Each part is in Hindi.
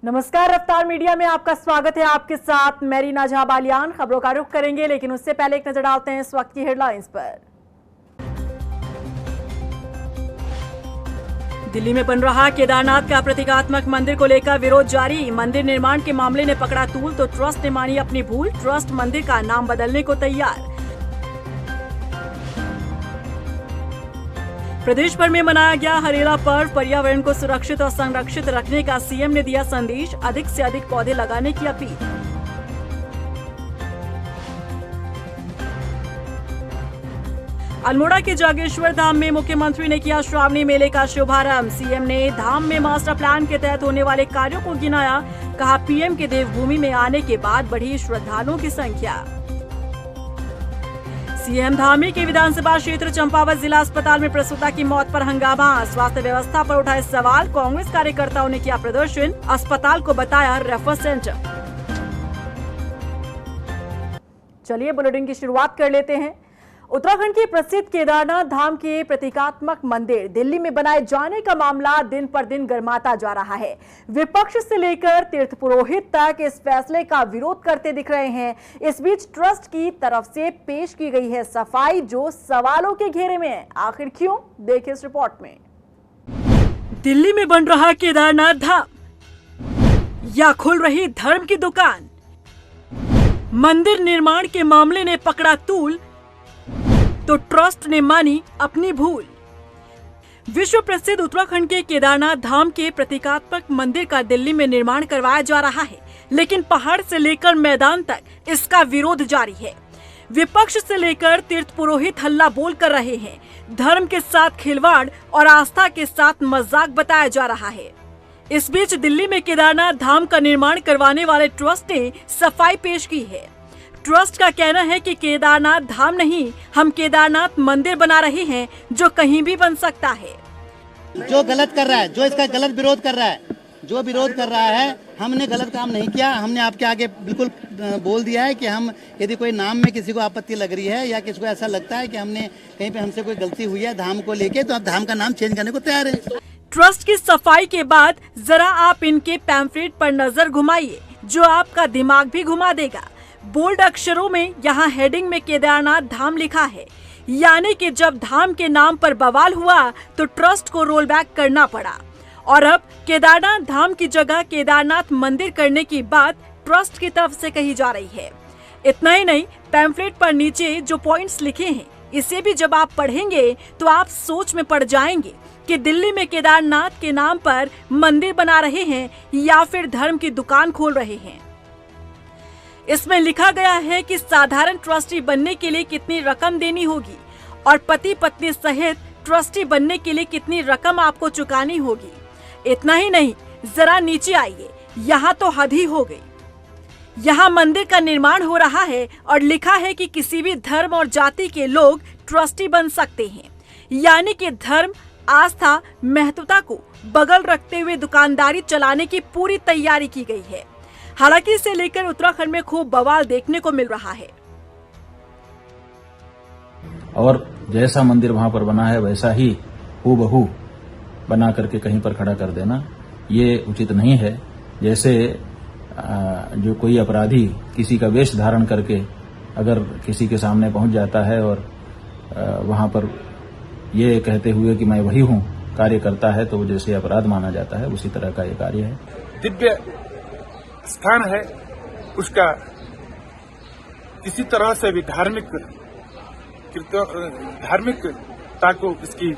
नमस्कार, रफ्तार मीडिया में आपका स्वागत है। आपके साथ मैं रीना झा बालियान। खबरों का रुख करेंगे, लेकिन उससे पहले एक नजर डालते हैं इस वक्त की हेडलाइंस पर। दिल्ली में बन रहा केदारनाथ का प्रतीकात्मक मंदिर को लेकर विरोध जारी। मंदिर निर्माण के मामले ने पकड़ा तूल तो ट्रस्ट ने मानी अपनी भूल। ट्रस्ट मंदिर का नाम बदलने को तैयार। प्रदेश भर में मनाया गया हरेला पर्व। पर्यावरण को सुरक्षित और संरक्षित रखने का सीएम ने दिया संदेश। अधिक से अधिक पौधे लगाने की अपील। अल्मोड़ा के जागेश्वर धाम में मुख्यमंत्री ने किया श्रावणी मेले का शुभारंभ। सीएम ने धाम में मास्टर प्लान के तहत होने वाले कार्यों को गिनाया। कहा, पीएम के देवभूमि में आने के बाद बढ़ी श्रद्धालुओं की संख्या। सीएम धामी के विधानसभा क्षेत्र चंपावत जिला अस्पताल में प्रसूता की मौत पर हंगामा। स्वास्थ्य व्यवस्था पर उठाए सवाल। कांग्रेस कार्यकर्ताओं ने किया प्रदर्शन। अस्पताल को बताया रेफर सेंटर। चलिए बुलेटिन की शुरुआत कर लेते हैं। उत्तराखंड के प्रसिद्ध केदारनाथ धाम के प्रतीकात्मक मंदिर दिल्ली में बनाए जाने का मामला दिन पर दिन गर्माता जा रहा है। विपक्ष से लेकर तीर्थ पुरोहित तक इस फैसले का विरोध करते दिख रहे हैं। इस बीच ट्रस्ट की तरफ से पेश की गई है सफाई, जो सवालों के घेरे में है। आखिर क्यों, देखिए इस रिपोर्ट में। दिल्ली में बन रहा केदारनाथ धाम या खुल रही धर्म की दुकान। मंदिर निर्माण के मामले ने पकड़ा तूल तो ट्रस्ट ने मानी अपनी भूल। विश्व प्रसिद्ध उत्तराखंड के केदारनाथ धाम के प्रतीकात्मक मंदिर का दिल्ली में निर्माण करवाया जा रहा है, लेकिन पहाड़ से लेकर मैदान तक इसका विरोध जारी है। विपक्ष से लेकर तीर्थ पुरोहित हल्ला बोल कर रहे हैं। धर्म के साथ खिलवाड़ और आस्था के साथ मजाक बताया जा रहा है। इस बीच दिल्ली में केदारनाथ धाम का निर्माण करवाने वाले ट्रस्ट ने सफाई पेश की है। ट्रस्ट का कहना है कि केदारनाथ धाम नहीं, हम केदारनाथ मंदिर बना रहे हैं, जो कहीं भी बन सकता है। जो गलत कर रहा है, जो इसका गलत विरोध कर रहा है, जो विरोध कर रहा है, हमने गलत काम नहीं किया। हमने आपके आगे बिल्कुल बोल दिया है कि हम यदि कोई नाम में किसी को आपत्ति लग रही है या किसी को ऐसा लगता है कि हमने कहीं पे हमसे कोई गलती हुई है धाम को लेके, तो आप धाम का नाम चेंज करने को तैयार है। ट्रस्ट की सफाई के बाद जरा आप इनके पैम्फलेट पर नजर घुमाइए, जो आपका दिमाग भी घुमा देगा। बोल्ड अक्षरों में यहाँ हेडिंग में केदारनाथ धाम लिखा है, यानी कि जब धाम के नाम पर बवाल हुआ तो ट्रस्ट को रोल बैक करना पड़ा और अब केदारनाथ धाम की जगह केदारनाथ मंदिर करने की बात ट्रस्ट की तरफ से कही जा रही है। इतना ही नहीं, पैम्फलेट पर नीचे जो पॉइंट्स लिखे हैं, इसे भी जब आप पढ़ेंगे तो आप सोच में पड़ जाएंगे कि दिल्ली में केदारनाथ के नाम पर मंदिर बना रहे हैं या फिर धर्म की दुकान खोल रहे हैं। इसमें लिखा गया है कि साधारण ट्रस्टी बनने के लिए कितनी रकम देनी होगी और पति पत्नी सहित ट्रस्टी बनने के लिए कितनी रकम आपको चुकानी होगी। इतना ही नहीं, जरा नीचे आइए, यहाँ तो हद ही हो गई। यहाँ मंदिर का निर्माण हो रहा है और लिखा है कि किसी भी धर्म और जाति के लोग ट्रस्टी बन सकते हैं, यानी कि धर्म, आस्था, महत्वता को बगल रखते हुए दुकानदारी चलाने की पूरी तैयारी की गई है। हालांकि इसे लेकर उत्तराखंड में खूब बवाल देखने को मिल रहा है। और जैसा मंदिर वहां पर बना है वैसा ही हूबहू बना करके कहीं पर खड़ा कर देना, ये उचित नहीं है। जैसे जो कोई अपराधी किसी का वेश धारण करके अगर किसी के सामने पहुंच जाता है और वहां पर ये कहते हुए कि मैं वही हूं कार्य करता है, तो वो जैसे अपराध माना जाता है, उसी तरह का ये कार्य है। दिव्य स्थान है, उसका किसी तरह से भी धार्मिकता को इसकी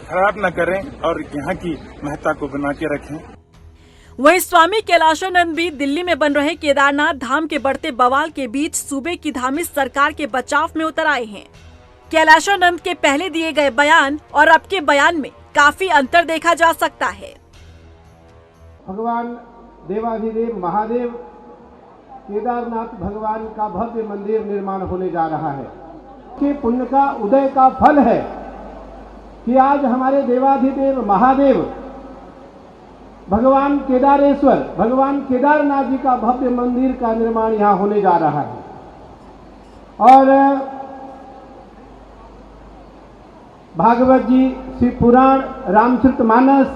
खराब न करें और यहाँ की महत्ता को बना के रखें। वहीं स्वामी कैलाशानंद भी दिल्ली में बन रहे केदारनाथ धाम के बढ़ते बवाल के बीच सूबे की धार्मिक सरकार के बचाव में उतर आए हैं। कैलाशानंद के पहले दिए गए बयान और अब के बयान में काफी अंतर देखा जा सकता है। भगवान देवाधिदेव महादेव केदारनाथ भगवान का भव्य मंदिर निर्माण होने जा रहा है। कि पुण्य का उदय का फल है कि आज हमारे देवाधिदेव महादेव भगवान केदारेश्वर, भगवान केदारनाथ जी का भव्य मंदिर का निर्माण यहाँ होने जा रहा है। और भागवत जी, शिव पुराण, रामचरितमानस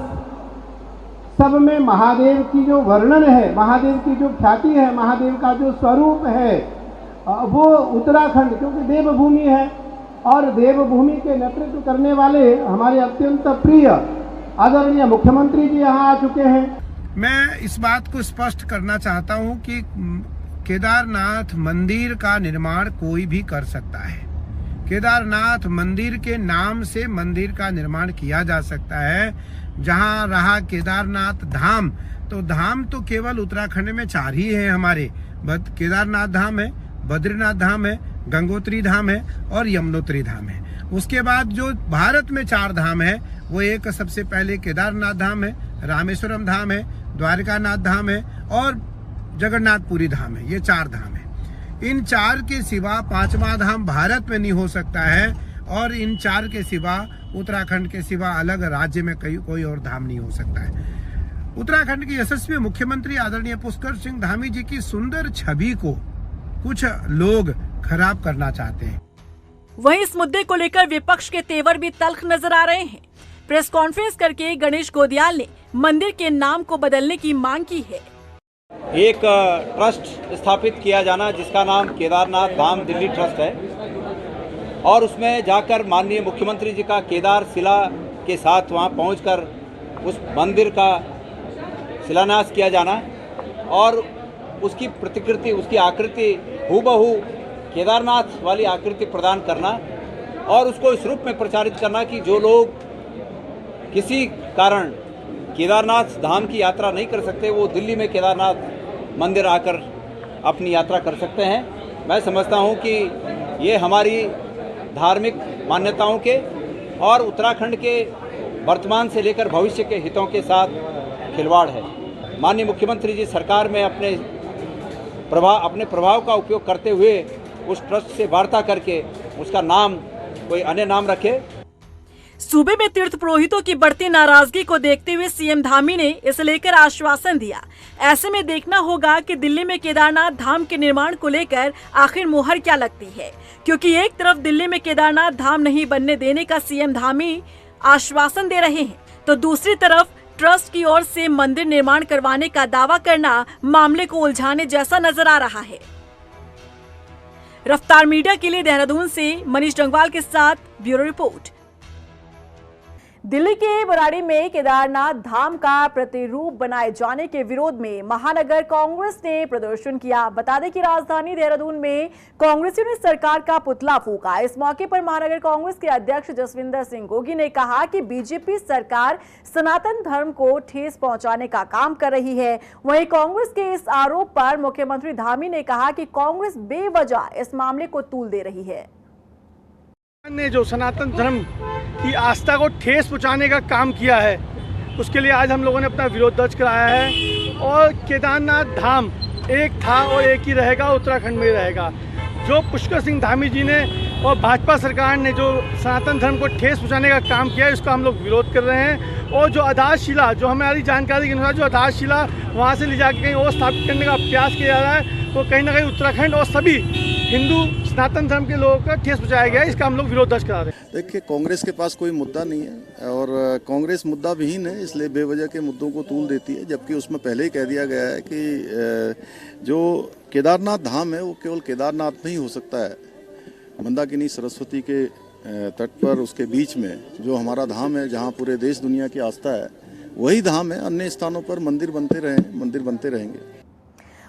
सब में महादेव की जो वर्णन है, महादेव की जो ख्याति है, महादेव का जो स्वरूप है, वो उत्तराखंड क्योंकि देवभूमि है और देवभूमि के नेतृत्व करने वाले हमारे अत्यंत प्रिय आदरणीय मुख्यमंत्री जी यहाँ आ चुके हैं। मैं इस बात को स्पष्ट करना चाहता हूं कि केदारनाथ मंदिर का निर्माण कोई भी कर सकता है। केदारनाथ मंदिर के नाम से मंदिर का निर्माण किया जा सकता है। जहां रहा केदारनाथ धाम, तो धाम तो केवल उत्तराखंड में 4 ही है हमारे। केदारनाथ धाम है, बद्रीनाथ धाम है, गंगोत्री धाम है और यमुनोत्री धाम है। उसके बाद जो भारत में 4 धाम है, वो एक सबसे पहले केदारनाथ धाम है, रामेश्वरम धाम है, द्वारकानाथ धाम है और जगन्नाथपुरी धाम है। ये 4 धाम है। इन 4 के सिवा 5वां धाम भारत में नहीं हो सकता है और इन 4 के सिवा उत्तराखंड के सिवा अलग राज्य में कोई और धाम नहीं हो सकता है। उत्तराखंड के यशस्वी मुख्यमंत्री आदरणीय पुष्कर सिंह धामी जी की सुंदर छवि को कुछ लोग खराब करना चाहते हैं। वहीं इस मुद्दे को लेकर विपक्ष के तेवर भी तल्ख नजर आ रहे हैं। प्रेस कॉन्फ्रेंस करके गणेश गोदियाल ने मंदिर के नाम को बदलने की मांग की है। एक ट्रस्ट स्थापित किया जाना जिसका नाम केदारनाथ धाम दिल्ली ट्रस्ट है और उसमें जाकर माननीय मुख्यमंत्री जी का केदार शिला के साथ वहां पहुंचकर उस मंदिर का शिलान्यास किया जाना और उसकी प्रतिकृति, उसकी आकृति हूबहू केदारनाथ वाली आकृति प्रदान करना और उसको इस रूप में प्रचारित करना कि जो लोग किसी कारण केदारनाथ धाम की यात्रा नहीं कर सकते, वो दिल्ली में केदारनाथ मंदिर आकर अपनी यात्रा कर सकते हैं। मैं समझता हूं कि ये हमारी धार्मिक मान्यताओं के और उत्तराखंड के वर्तमान से लेकर भविष्य के हितों के साथ खिलवाड़ है। माननीय मुख्यमंत्री जी सरकार में अपने प्रभाव का उपयोग करते हुए उस ट्रस्ट से वार्ता करके उसका नाम कोई अन्य नाम रखे। सूबे में तीर्थ पुरोहितों की बढ़ती नाराजगी को देखते हुए सीएम धामी ने इसे लेकर आश्वासन दिया। ऐसे में देखना होगा कि दिल्ली में केदारनाथ धाम के निर्माण को लेकर आखिर मुहर क्या लगती है, क्योंकि एक तरफ दिल्ली में केदारनाथ धाम नहीं बनने देने का सीएम धामी आश्वासन दे रहे हैं, तो दूसरी तरफ ट्रस्ट की ओर से मंदिर निर्माण करवाने का दावा करना मामले को उलझाने जैसा नजर आ रहा है। रफ्तार मीडिया के लिए देहरादून से मनीष डंगवाल के साथ ब्यूरो रिपोर्ट। दिल्ली के बराड़ी में केदारनाथ धाम का प्रतिरूप बनाए जाने के विरोध में महानगर कांग्रेस ने प्रदर्शन किया। बता दें कि राजधानी देहरादून में कांग्रेसियों ने सरकार का पुतला फूंका। इस मौके पर महानगर कांग्रेस के अध्यक्ष जसविंदर सिंह गोगी ने कहा कि बीजेपी सरकार सनातन धर्म को ठेस पहुंचाने का काम कर रही है। वहीं कांग्रेस के इस आरोप पर मुख्यमंत्री धामी ने कहा कि कांग्रेस बेवजह इस मामले को तूल दे रही है। ने जो सनातन धर्म की आस्था को ठेस पहुंचाने का काम किया है, उसके लिए आज हम लोगों ने अपना विरोध दर्ज कराया है। और केदारनाथ धाम एक था और एक ही रहेगा, उत्तराखंड में ही रहेगा। जो पुष्कर सिंह धामी जी ने और भाजपा सरकार ने जो सनातन धर्म को ठेस पहुंचाने का काम किया है, इसका हम लोग विरोध कर रहे हैं। और जो आधारशिला, जो हमारी जानकारी के अनुसार जो आधारशिला वहाँ से ले जाकर कहीं और स्थापित करने का प्रयास किया जा रहा है, वो कहीं ना कहीं उत्तराखंड और सभी हिंदू सनातन धर्म के लोगों का ठेस पहुंचाया गया है। इसका हम लोग विरोध दर्ज करा रहे हैं। देखिए, कांग्रेस के पास कोई मुद्दा नहीं है और कांग्रेस मुद्दा विहीन है, इसलिए बेवजह के मुद्दों को तूल देती है। जबकि उसमें पहले ही कह दिया गया है कि जो केदारनाथ धाम है वो केवल केदारनाथ में ही हो सकता है। मंदाकिनी सरस्वती के तट पर उसके बीच में जो हमारा धाम है, जहाँ पूरे देश दुनिया की आस्था है, वही धाम है। अन्य स्थानों पर मंदिर बनते रहेंगे।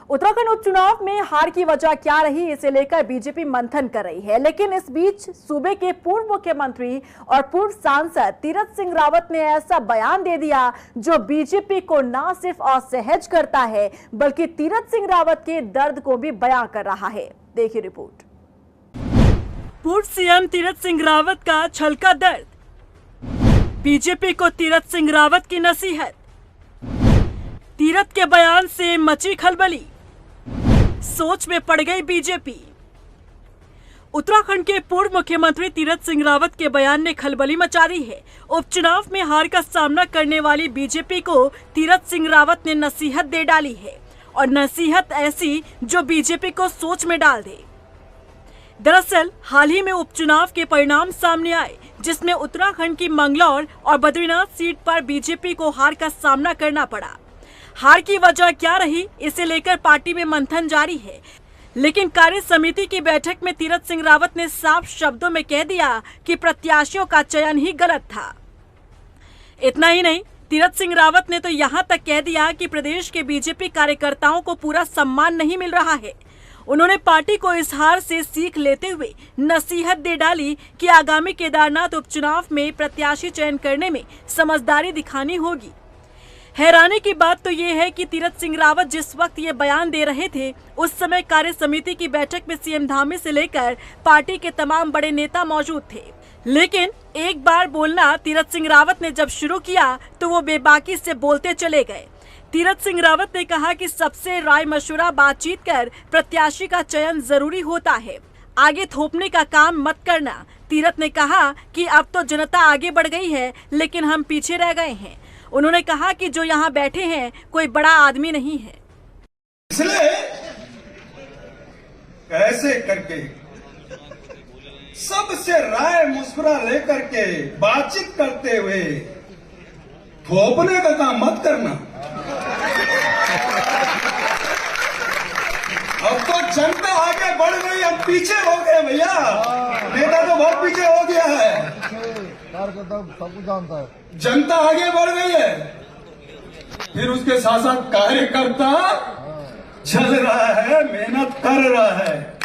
उत्तराखंड उपचुनाव में हार की वजह क्या रही, इसे लेकर बीजेपी मंथन कर रही है। लेकिन इस बीच सूबे के पूर्व मुख्यमंत्री और पूर्व सांसद तीरथ सिंह रावत ने ऐसा बयान दे दिया जो बीजेपी को न सिर्फ असहज करता है बल्कि तीरथ सिंह रावत के दर्द को भी बयां कर रहा है। देखिए रिपोर्ट। पूर्व सीएम तीरथ सिंह रावत का छलका दर्द, बीजेपी को तीरथ सिंह रावत की नसीहत, तीरथ के बयान से मची खलबली, सोच में पड़ गई बीजेपी। उत्तराखंड के पूर्व मुख्यमंत्री तीरथ सिंह रावत के बयान ने खलबली मचा दी है। उपचुनाव में हार का सामना करने वाली बीजेपी को तीरथ सिंह रावत ने नसीहत दे डाली है और नसीहत ऐसी जो बीजेपी को सोच में डाल दे। दरअसल हाल ही में उपचुनाव के परिणाम सामने आए, जिसमें उत्तराखंड की मंगलौर और बद्रीनाथ सीट पर बीजेपी को हार का सामना करना पड़ा। हार की वजह क्या रही, इसे लेकर पार्टी में मंथन जारी है, लेकिन कार्य समिति की बैठक में तीरथ सिंह रावत ने साफ शब्दों में कह दिया कि प्रत्याशियों का चयन ही गलत था। इतना ही नहीं, तीरथ सिंह रावत ने तो यहाँ तक कह दिया कि प्रदेश के बीजेपी कार्यकर्ताओं को पूरा सम्मान नहीं मिल रहा है। उन्होंने पार्टी को इस हार से सीख लेते हुए नसीहत दे डाली कि आगामी केदारनाथ उपचुनाव में प्रत्याशी चयन करने में समझदारी दिखानी होगी। हैरानी की बात तो ये है कि तीरथ सिंह रावत जिस वक्त ये बयान दे रहे थे, उस समय कार्य समिति की बैठक में सीएम धामी से लेकर पार्टी के तमाम बड़े नेता मौजूद थे। लेकिन एक बार बोलना तीरथ सिंह रावत ने जब शुरू किया तो वो बेबाकी से बोलते चले गए। तीरथ सिंह रावत ने कहा कि सबसे राय मशवरा बातचीत कर प्रत्याशी का चयन जरूरी होता है, आगे थोपने का काम मत करना। तीरथ ने कहा कि अब तो जनता आगे बढ़ गई है, लेकिन हम पीछे रह गए हैं। उन्होंने कहा कि जो यहाँ बैठे हैं कोई बड़ा आदमी नहीं है, इसलिए कैसे करके सबसे राय मशवरा लेकर के बातचीत करते हुए थोपने का काम मत करना। अब तो जनता आगे बढ़ गई, अब पीछे हो गए भैया। नेता तो बहुत पीछे हो गया है, सब कुछ जानता है। जनता आगे बढ़ गई है, फिर उसके साथ साथ कार्यकर्ता चल रहा है, मेहनत कर रहा है।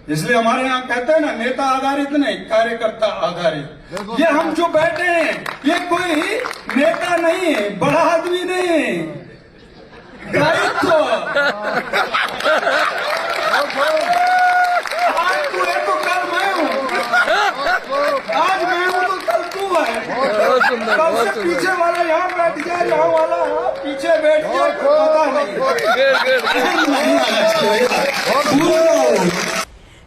इसलिए हमारे यहाँ कहते हैं ना, नेता आधारित नहीं, कार्यकर्ता आधारित। ये हम जो बैठे हैं, ये कोई नेता नहीं है, बड़ा आदमी नहीं है, दायित्व। आज तू है तो कल मैं हूँ, आज मैं हूँ तो कल तू है। कल से पीछे वाला यहाँ बैठ गया, यहाँ वाला पीछे बैठ गया, पता नहीं।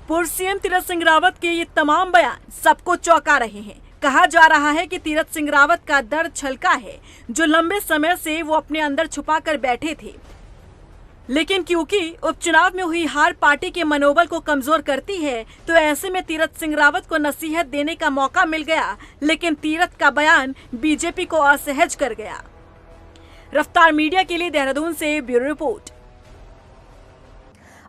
पूर्व सीएम तीरथ सिंह रावत के ये तमाम बयान सबको चौंका रहे हैं। कहा जा रहा है कि तीरथ सिंह रावत का दर्द छलका है, जो लंबे समय से वो अपने अंदर छुपा कर बैठे थे। लेकिन क्योंकि उपचुनाव में हुई हार पार्टी के मनोबल को कमजोर करती है, तो ऐसे में तीरथ सिंह रावत को नसीहत देने का मौका मिल गया, लेकिन तीरथ का बयान बीजेपी को असहज कर गया। रफ्तार मीडिया के लिए देहरादून से ब्यूरो रिपोर्ट।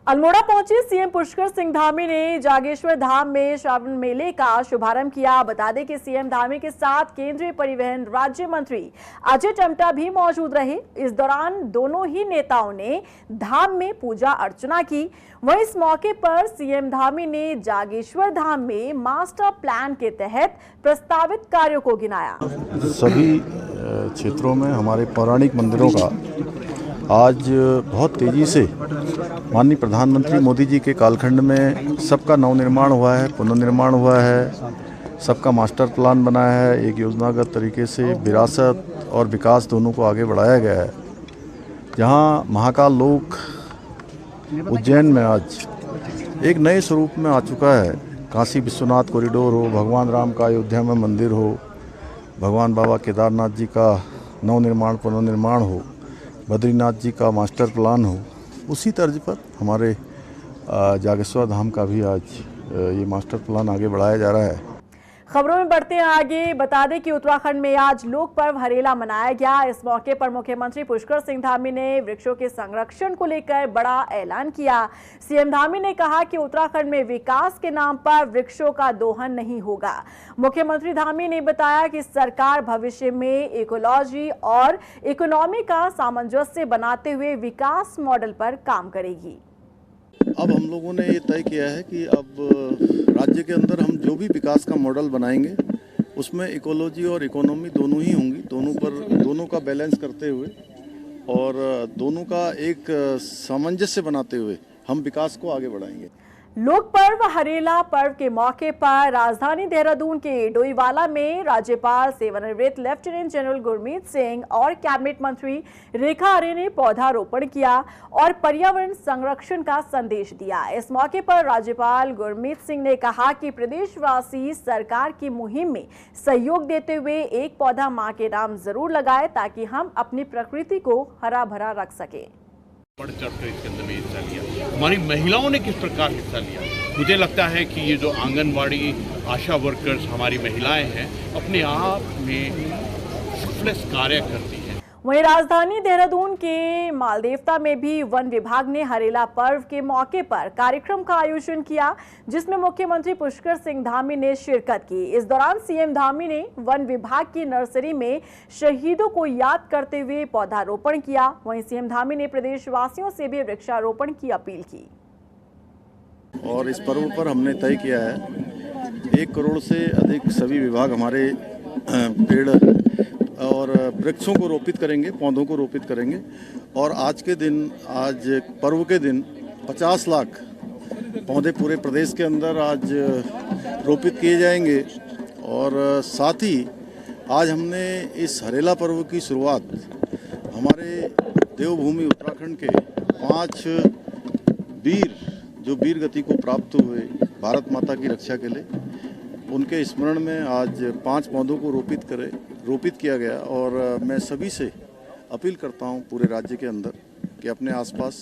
अल्मोड़ा पहुंचे सीएम पुष्कर सिंह धामी ने जागेश्वर धाम में श्रावण मेले का शुभारंभ किया। बता दें कि सीएम धामी के साथ केंद्रीय परिवहन राज्य मंत्री अजय टम्टा भी मौजूद रहे। इस दौरान दोनों ही नेताओं ने धाम में पूजा अर्चना की। वहीं इस मौके पर सीएम धामी ने जागेश्वर धाम में मास्टर प्लान के तहत प्रस्तावित कार्यों को गिनाया। सभी क्षेत्रों में हमारे पौराणिक मंदिरों का आज बहुत तेज़ी से माननीय प्रधानमंत्री मोदी जी के कालखंड में सबका नवनिर्माण हुआ है, पुनर्निर्माण हुआ है, सबका मास्टर प्लान बना है। एक योजनागत तरीके से विरासत और विकास दोनों को आगे बढ़ाया गया है। जहां महाकाल लोक उज्जैन में आज एक नए स्वरूप में आ चुका है। काशी विश्वनाथ कॉरिडोर हो, भगवान राम का अयोध्या में मंदिर हो, भगवान बाबा केदारनाथ जी का नवनिर्माण पुनर्निर्माण हो, बद्रीनाथ जी का मास्टर प्लान हो, उसी तर्ज पर हमारे जागेश्वर धाम का भी आज ये मास्टर प्लान आगे बढ़ाया जा रहा है। खबरों में बढ़ते हैं आगे। बता दें कि उत्तराखंड में आज लोक पर्व हरेला मनाया गया। इस मौके पर मुख्यमंत्री पुष्कर सिंह धामी ने वृक्षों के संरक्षण को लेकर बड़ा ऐलान किया। सीएम धामी ने कहा कि उत्तराखंड में विकास के नाम पर वृक्षों का दोहन नहीं होगा। मुख्यमंत्री धामी ने बताया कि सरकार भविष्य में इकोलॉजी और इकोनॉमी का सामंजस्य बनाते हुए विकास मॉडल पर काम करेगी। अब हम लोगों ने ये तय किया है कि अब राज्य के अंदर हम जो भी विकास का मॉडल बनाएंगे उसमें इकोलॉजी और इकोनॉमी दोनों ही होंगी, दोनों का बैलेंस करते हुए और दोनों का एक सामंजस्य बनाते हुए हम विकास को आगे बढ़ाएंगे। लोक पर्व हरेला पर्व के मौके पर राजधानी देहरादून के डोईवाला में राज्यपाल सेवानिवृत्त लेफ्टिनेंट जनरल गुरमीत सिंह और कैबिनेट मंत्री रेखा आर्य ने पौधारोपण किया और पर्यावरण संरक्षण का संदेश दिया। इस मौके पर राज्यपाल गुरमीत सिंह ने कहा कि प्रदेशवासी सरकार की मुहिम में सहयोग देते हुए एक पौधा मां के नाम जरूर लगाए, ताकि हम अपनी प्रकृति को हरा भरा रख सकें। बढ़ चढ़कर इसके अंदर में हिस्सा लिया। हमारी महिलाओं ने किस प्रकार हिस्सा लिया। मुझे लगता है कि ये जो आंगनवाड़ी आशा वर्कर्स हमारी महिलाएं हैं अपने आप में सेल्फलेस कार्य करती हैं। वहीं राजधानी देहरादून के मालदेवता में भी वन विभाग ने हरेला पर्व के मौके पर कार्यक्रम का आयोजन किया, जिसमें मुख्यमंत्री पुष्कर सिंह धामी ने शिरकत की। इस दौरान सीएम धामी ने वन विभाग की नर्सरी में शहीदों को याद करते हुए पौधारोपण किया। वहीं सीएम धामी ने प्रदेशवासियों से भी वृक्षारोपण की अपील की। और इस पर्व पर हमने तय किया है 1 करोड़ से अधिक सभी विभाग हमारे पेड़ और वृक्षों को रोपित करेंगे, पौधों को रोपित करेंगे। और आज के दिन, आज पर्व के दिन 50 लाख पौधे पूरे प्रदेश के अंदर आज रोपित किए जाएंगे। और साथ ही आज हमने इस हरेला पर्व की शुरुआत हमारे देवभूमि उत्तराखंड के 5 वीर जो वीर गति को प्राप्त हुए भारत माता की रक्षा के लिए, उनके स्मरण में आज 5 पौधों को रोपित किया गया। और मैं सभी से अपील करता हूं पूरे राज्य के अंदर कि अपने आसपास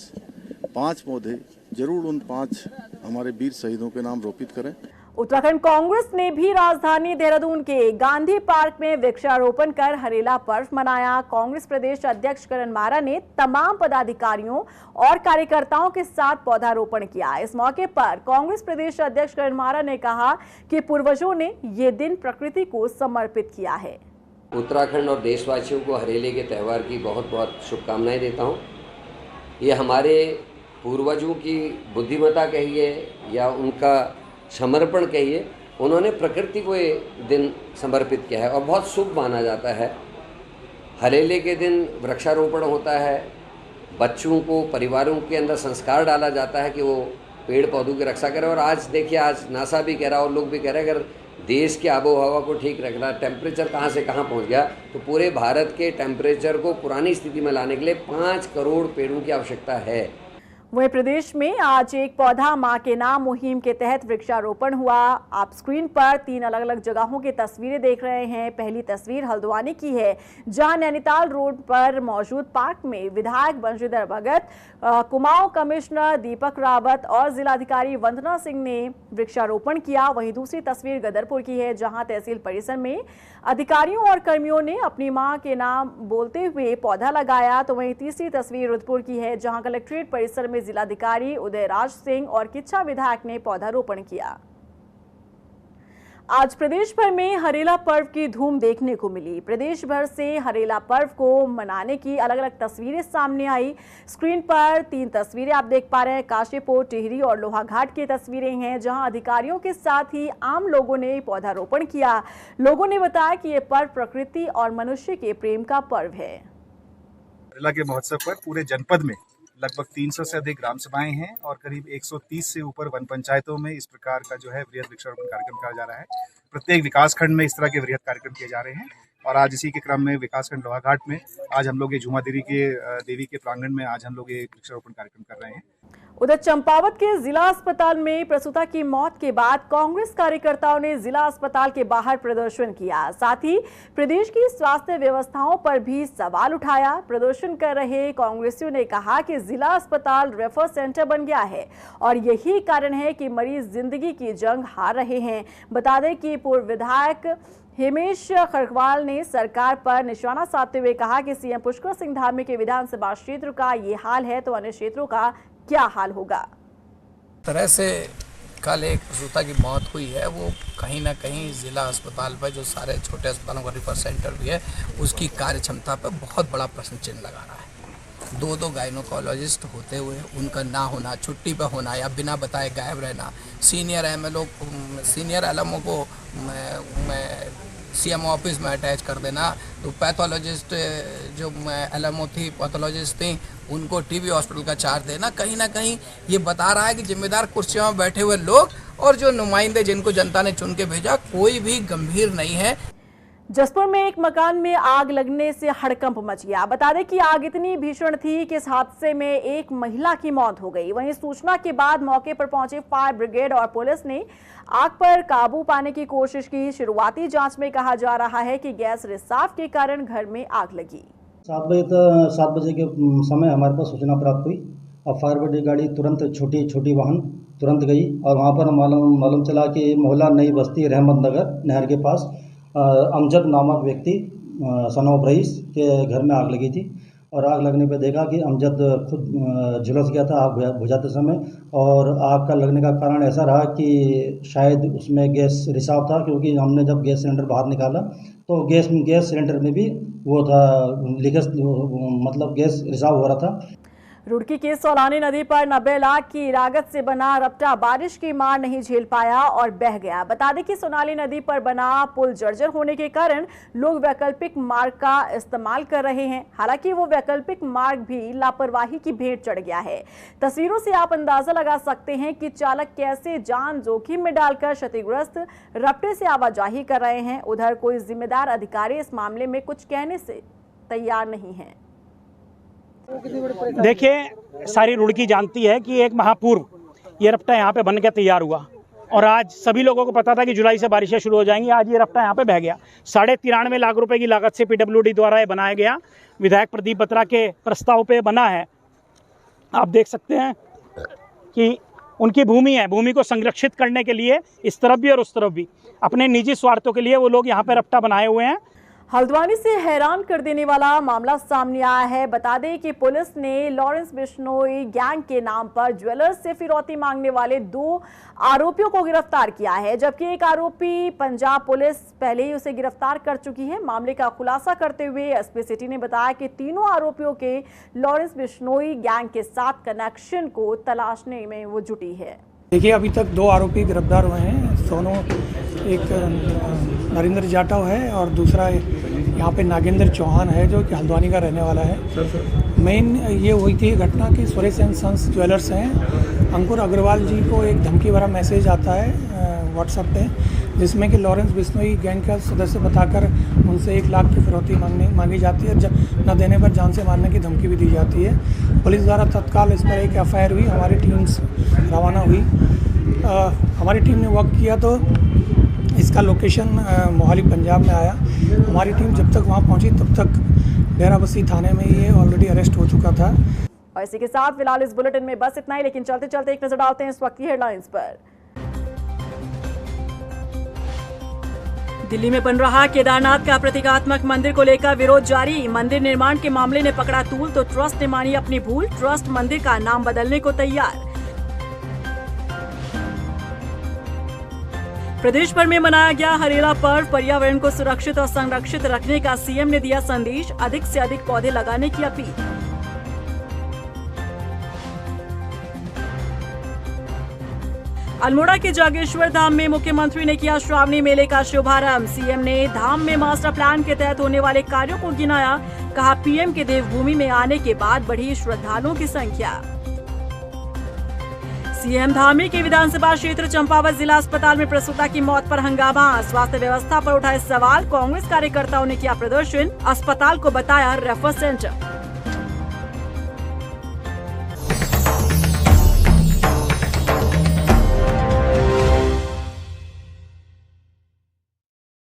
5 पौधे जरूर उन 5 हमारे वीर शहीदों के नाम रोपित करें। उत्तराखंड कांग्रेस ने भी राजधानी देहरादून के गांधी पार्क में वृक्षारोपण कर हरेला पर्व मनाया। कांग्रेस प्रदेश अध्यक्ष करण मारा ने तमाम पदाधिकारियों और कार्यकर्ताओं के साथ पौधारोपण किया। इस मौके पर कांग्रेस प्रदेश अध्यक्ष करण मारा ने कहा कि पूर्वजों ने ये दिन प्रकृति को समर्पित किया है। उत्तराखंड और देशवासियों को हरेले के त्यौहार की बहुत बहुत शुभकामनाएं देता हूं। ये हमारे पूर्वजों की बुद्धिमत्ता कहिए या उनका समर्पण कहिए, उन्होंने प्रकृति को ये दिन समर्पित किया है और बहुत शुभ माना जाता है। हरेले के दिन वृक्षारोपण होता है, बच्चों को, परिवारों के अंदर संस्कार डाला जाता है कि वो पेड़ पौधों की रक्षा करें। और आज देखिए, आज नासा भी कह रहा है और लोग भी कह रहे हैं, अगर देश की आबो हवा को ठीक रखना, टेम्परेचर कहाँ से कहाँ पहुँच गया, तो पूरे भारत के टेम्परेचर को पुरानी स्थिति में लाने के लिए 5 करोड़ पेड़ों की आवश्यकता है। वहीं प्रदेश में आज एक पौधा मां के नाम मुहिम के तहत वृक्षारोपण हुआ। आप स्क्रीन पर 3 अलग अलग जगहों की तस्वीरें देख रहे हैं। पहली तस्वीर हल्द्वानी की है, जहां नैनीताल रोड पर मौजूद पार्क में विधायक बंशीधर भगत, कुमाऊं कमिश्नर दीपक रावत और जिलाधिकारी वंदना सिंह ने वृक्षारोपण किया। वहीं दूसरी तस्वीर गदरपुर की है, जहां तहसील परिसर में अधिकारियों और कर्मियों ने अपनी मां के नाम बोलते हुए पौधा लगाया। तो वहीं तीसरी तस्वीर रुद्रपुर की है, जहां कलेक्ट्रेट परिसर में जिलाधिकारी उदयराज सिंह और किच्छा विधायक ने पौधारोपण किया। आज प्रदेश भर में हरेला पर्व की धूम देखने को मिली। प्रदेश भर से हरेला पर्व को मनाने की अलग अलग तस्वीरें सामने आई। स्क्रीन पर 3 तस्वीरें आप देख पा रहे हैं। काशीपुर, टिहरी और लोहाघाट की तस्वीरें हैं, जहां अधिकारियों के साथ ही आम लोगों ने पौधारोपण किया। लोगों ने बताया कि ये पर्व प्रकृति और मनुष्य के प्रेम का पर्व है। हरेला के महोत्सव पर पूरे जनपद में लगभग 300 से अधिक ग्राम सभाएं हैं और करीब 130 से ऊपर वन पंचायतों में इस प्रकार का जो है वृहद वृक्षारोपण कार्यक्रम किया जा रहा है। प्रत्येक विकासखंड में इस तरह के वृहद कार्यक्रम किए जा रहे हैं। और आज इसी के क्रम में विकासखंड लोहाघाट में आज हम लोग ये झूमा देवी के प्रांगण में आज हम लोग ये वृक्षारोपण कार्यक्रम कर रहे हैं। उधर चंपावत के जिला अस्पताल में प्रसूता की मौत के बाद कांग्रेस कार्यकर्ताओं ने जिला अस्पताल के बाहर प्रदर्शन किया। साथ ही प्रदेश की स्वास्थ्य व्यवस्थाओं पर भी सवाल उठाया। प्रदर्शन कर रहे कांग्रेसियों ने कहा कि जिला अस्पताल रेफर सेंटर बन गया है और यही कारण है कि मरीज जिंदगी की जंग हार रहे हैं। बता दें कि पूर्व विधायक हिमेश खरकवाल ने सरकार पर निशाना साधते हुए कहा कि सीएम पुष्कर सिंह धामी के विधानसभा क्षेत्र का ये हाल है तो अन्य क्षेत्रों का क्या हाल होगा। तरह से कल एक प्रसूता की मौत हुई है, वो कहीं ना कहीं ज़िला अस्पताल पर जो सारे छोटे अस्पतालों का रेफर सेंटर भी है उसकी कार्य क्षमता पर बहुत बड़ा प्रश्न चिन्ह लगा रहा है। 2 गायनोकोलॉजिस्ट होते हुए उनका ना होना, छुट्टी पर होना या बिना बताए गायब रहना, सीनियर एलएमओ को सीएमओ ऑफिस में अटैच कर देना, तो पैथोलॉजिस्ट जो एलएमओ थी, पैथोलॉजिस्ट थी, उनको टीबी हॉस्पिटल का चार्ज देना, कहीं ना कहीं ये बता रहा है कि जिम्मेदार कुर्सियों में बैठे हुए लोग और जो नुमाइंदे जिनको जनता ने चुन के भेजा कोई भी गंभीर नहीं है। जसपुर में एक मकान में आग लगने से हड़कंप मच गया। बता दें कि आग इतनी भीषण थी कि इस हादसे में एक महिला की मौत हो गई। वहीं सूचना के बाद मौके पर पहुंचे फायर ब्रिगेड और पुलिस ने आग पर काबू पाने की कोशिश की। शुरुआती जांच में कहा जा रहा है कि गैस रिसाव के कारण घर में आग लगी। 7 बजे के समय हमारे पास सूचना प्राप्त हुई और फायर ब्रिगेड गाड़ी तुरंत छोटी वाहन तुरंत गई और वहाँ पर मालूम चला कि मोहल्ला नई बस्ती रहमत नगर नहर के पास अमजद नामक व्यक्ति सन ऑफ रईस के घर में आग लगी थी। और आग लगने पर देखा कि अमजद खुद झुलस गया था आग बुझाते समय। और आग का लगने का कारण ऐसा रहा कि शायद उसमें गैस रिसाव था, क्योंकि हमने जब गैस सिलेंडर बाहर निकाला तो गैस सिलेंडर में भी वो था लीकेज, मतलब गैस रिसाव हो रहा था। रुड़की की सोलानी नदी पर 90 लाख की लागत से बना रपटा बारिश की मार नहीं झेल पाया और बह गया। बता दें कि सोनाली नदी पर बना पुल जर्जर होने के कारण लोग वैकल्पिक मार्ग का इस्तेमाल कर रहे हैं। हालांकि वो वैकल्पिक मार्ग भी लापरवाही की भेंट चढ़ गया है। तस्वीरों से आप अंदाजा लगा सकते हैं कि चालक कैसे जान जोखिम में डालकर क्षतिग्रस्त रपटे से आवाजाही कर रहे हैं। उधर कोई जिम्मेदार अधिकारी इस मामले में कुछ कहने से तैयार नहीं है। देखिए, सारी रुड़की जानती है कि एक माह पूर्व ये रपटा यहाँ पे बन के तैयार हुआ और आज सभी लोगों को पता था कि जुलाई से बारिशें शुरू हो जाएंगी। आज ये रपटा यहाँ पे बह गया। 93.5 लाख रुपए की लागत से पीडब्ल्यूडी द्वारा ये बनाया गया, विधायक प्रदीप बत्रा के प्रस्ताव पे बना है। आप देख सकते हैं कि उनकी भूमि है, भूमि को संरक्षित करने के लिए इस तरफ भी और उस तरफ भी अपने निजी स्वार्थों के लिए वो लोग यहाँ पे रपटा बनाए हुए हैं। हल्द्वानी से हैरान कर देने वाला मामला सामने आया है। बता दें कि पुलिस ने लॉरेंस बिश्नोई गैंग के नाम पर ज्वेलर्स से फिरौती मांगने वाले 2 आरोपियों को गिरफ्तार किया है, जबकि एक आरोपी पंजाब पुलिस पहले ही उसे गिरफ्तार कर चुकी है। मामले का खुलासा करते हुए एसपी सिटी ने बताया कि तीनों आरोपियों के लॉरेंस बिश्नोई गैंग के साथ कनेक्शन को तलाशने में वो जुटी है। देखिए, अभी तक 2 आरोपी गिरफ्तार हुए हैं। दोनों, एक नरेंद्र जाटव है और दूसरा यहाँ पे नागेंद्र चौहान है जो कि हल्द्वानी का रहने वाला है। मेन ये हुई थी घटना कि सुरेश एंड सन्स ज्वेलर्स हैं, अंकुर अग्रवाल जी को एक धमकी भरा मैसेज आता है व्हाट्सएप पे, जिसमें कि लॉरेंस बिश्नोई गैंग का सदस्य बताकर उनसे 1 लाख की फिरौती मांगी जाती है। न देने पर जान से मारने की धमकी भी दी जाती है। पुलिस द्वारा तत्काल इस पर एक FIR हुई, हमारी टीम्स रवाना हुई। हमारी टीम ने वर्क किया तो इसका लोकेशन मोहाली पंजाब में आया। हमारी टीम जब तक वहाँ पहुँची तब तक डेराबस्सी थाने में ये ऑलरेडी अरेस्ट हो चुका था। और इसी के साथ फिलहाल इस बुलेटिन में बस इतना ही, लेकिन चलते चलते एक नजर डालते हैं इस वक्त की हेडलाइंस पर। दिल्ली में बन रहा केदारनाथ का प्रतीकात्मक मंदिर को लेकर विरोध जारी। मंदिर निर्माण के मामले ने पकड़ा तूल तो ट्रस्ट ने मानी अपनी भूल। ट्रस्ट मंदिर का नाम बदलने को तैयार। प्रदेश भर में मनाया गया हरेला पर्व। पर्यावरण को सुरक्षित और संरक्षित रखने का सीएम ने दिया संदेश। अधिक से अधिक पौधे लगाने की अपील। अल्मोड़ा के जागेश्वर धाम में मुख्यमंत्री ने किया श्रावणी मेले का शुभारंभ। सीएम ने धाम में मास्टर प्लान के तहत होने वाले कार्यों को गिनाया। कहा, पीएम के देवभूमि में आने के बाद बढ़ी श्रद्धालुओं की संख्या। सीएम धामी के विधानसभा क्षेत्र चंपावत जिला अस्पताल में प्रसूता की मौत पर हंगामा। स्वास्थ्य व्यवस्था पर उठाए सवाल। कांग्रेस कार्यकर्ताओं ने किया प्रदर्शन। अस्पताल को बताया रेफर सेंटर।